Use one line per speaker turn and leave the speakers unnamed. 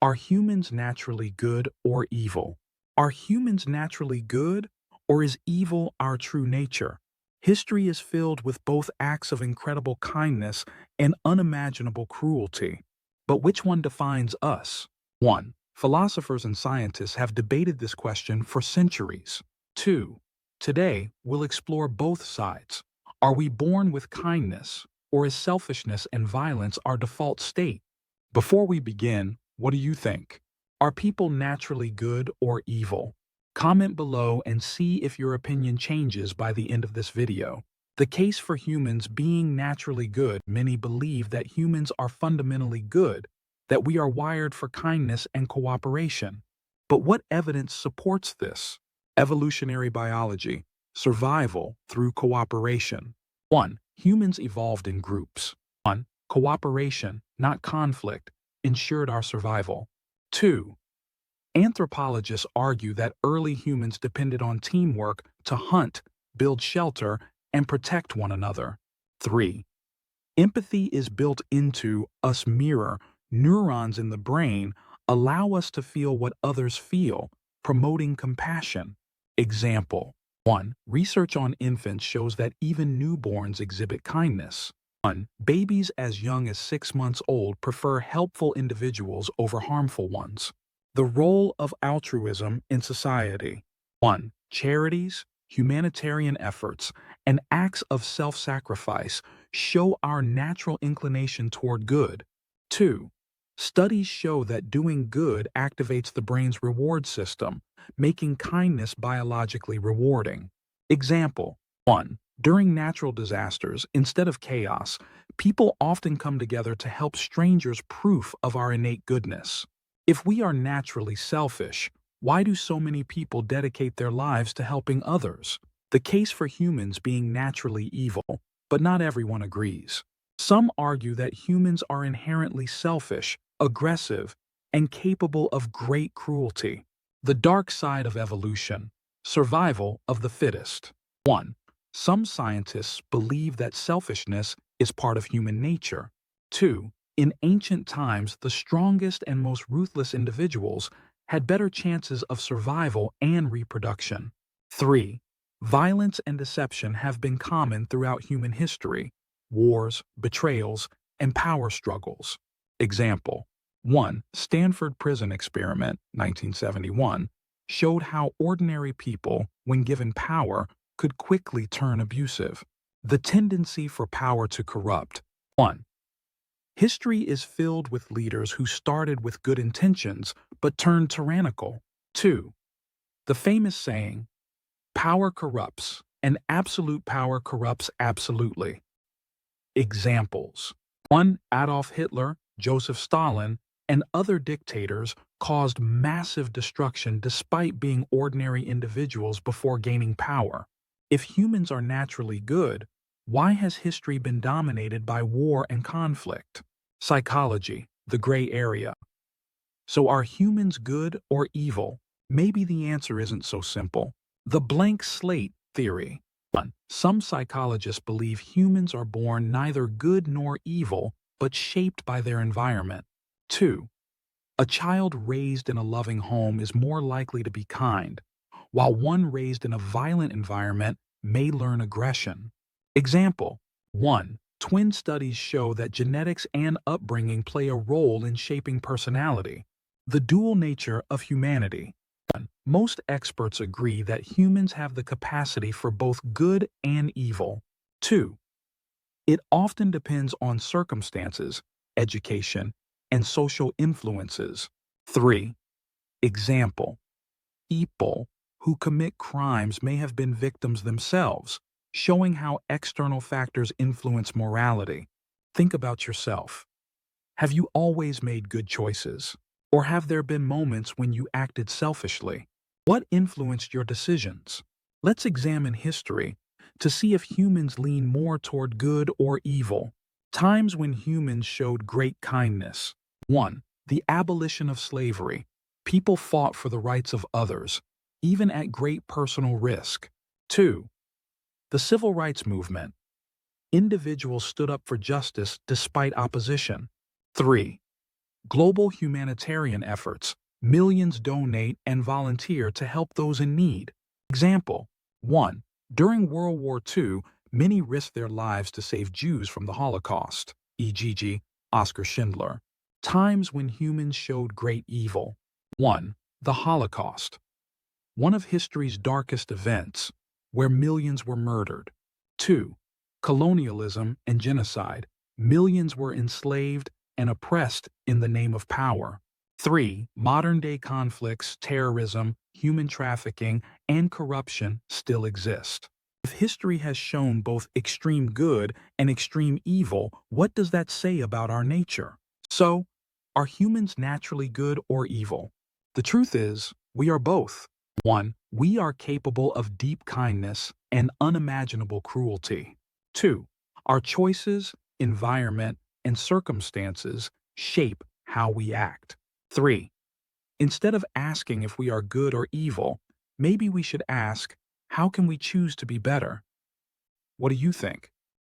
Are humans naturally good or evil? Are humans naturally good, or is evil our true nature? History is filled with both acts of incredible kindness and unimaginable cruelty. But which one defines us? 1. Philosophers and scientists have debated this question for centuries. 2. Today, we'll explore both sides. Are we born with kindness, or is selfishness and violence our default state? Before we begin, what do you think? Are people naturally good or evil? Comment below and see if your opinion changes by the end of this video. The case for humans being naturally good. Many believe that humans are fundamentally good, that we are wired for kindness and cooperation. But what evidence supports this? Evolutionary biology, survival through cooperation. 1. Humans evolved in groups. 1. Cooperation, not conflict, ensured our survival. 2. Anthropologists argue that early humans depended on teamwork to hunt, build shelter, and protect one another. 3. Empathy is built into us. Neurons in the brain allow us to feel what others feel, promoting compassion. Example 1. Research on infants shows that even newborns exhibit kindness. 1. Babies as young as 6 months old prefer helpful individuals over harmful ones. The role of altruism in society. 1. Charities, humanitarian efforts, and acts of self-sacrifice show our natural inclination toward good. 2. Studies show that doing good activates the brain's reward system, making kindness biologically rewarding. Example 1. During natural disasters, instead of chaos, people often come together to help strangers, proof of our innate goodness. If we are naturally selfish, why do so many people dedicate their lives to helping others? The case for humans being naturally evil, but not everyone agrees. Some argue that humans are inherently selfish, aggressive, and capable of great cruelty. The dark side of evolution, survival of the fittest. 1. Some scientists believe that selfishness is part of human nature. 2. In ancient times, the strongest and most ruthless individuals had better chances of survival and reproduction. 3. Violence and deception have been common throughout human history. Wars, betrayals, and power struggles. Example 1. Stanford Prison Experiment, 1971, showed how ordinary people, when given power, could quickly turn abusive. The tendency for power to corrupt. 1. History is filled with leaders who started with good intentions but turned tyrannical. 2. The famous saying, "Power corrupts, and absolute power corrupts absolutely." Examples 1. Adolf Hitler, Joseph Stalin, and other dictators caused massive destruction despite being ordinary individuals before gaining power. If humans are naturally good, why has history been dominated by war and conflict? Psychology, the gray area. So are humans good or evil? Maybe the answer isn't so simple. The blank slate theory. 1. Some psychologists believe humans are born neither good nor evil, but shaped by their environment. 2. A child raised in a loving home is more likely to be kind, while one raised in a violent environment may learn aggression. Example 1. Twin studies show that genetics and upbringing play a role in shaping personality. The dual nature of humanity. 1. Most experts agree that humans have the capacity for both good and evil. 2. It often depends on circumstances, education, and social influences. 3. Example: people who commit crimes may have been victims themselves, showing how external factors influence morality. Think about yourself. Have you always made good choices? Or have there been moments when you acted selfishly? What influenced your decisions? Let's examine history to see if humans lean more toward good or evil. Times when humans showed great kindness. 1. The abolition of slavery. People fought for the rights of others, even at great personal risk. 2. The civil rights movement. Individuals stood up for justice despite opposition. 3. Global humanitarian efforts. Millions donate and volunteer to help those in need. Example 1. During World War II, many risked their lives to save Jews from the Holocaust, e.g., Oskar Schindler. Times when humans showed great evil. 1. The Holocaust, one of history's darkest events, where millions were murdered. 2. Colonialism and genocide. Millions were enslaved and oppressed in the name of power. 3. Modern-day conflicts, terrorism, human trafficking, and corruption still exist. If history has shown both extreme good and extreme evil, what does that say about our nature? So, are humans naturally good or evil? The truth is, we are both. 1. We are capable of deep kindness and unimaginable cruelty. 2. Our choices, environment, and circumstances shape how we act. 3. Instead of asking if we are good or evil, maybe we should ask, how can we choose to be better? What do you think?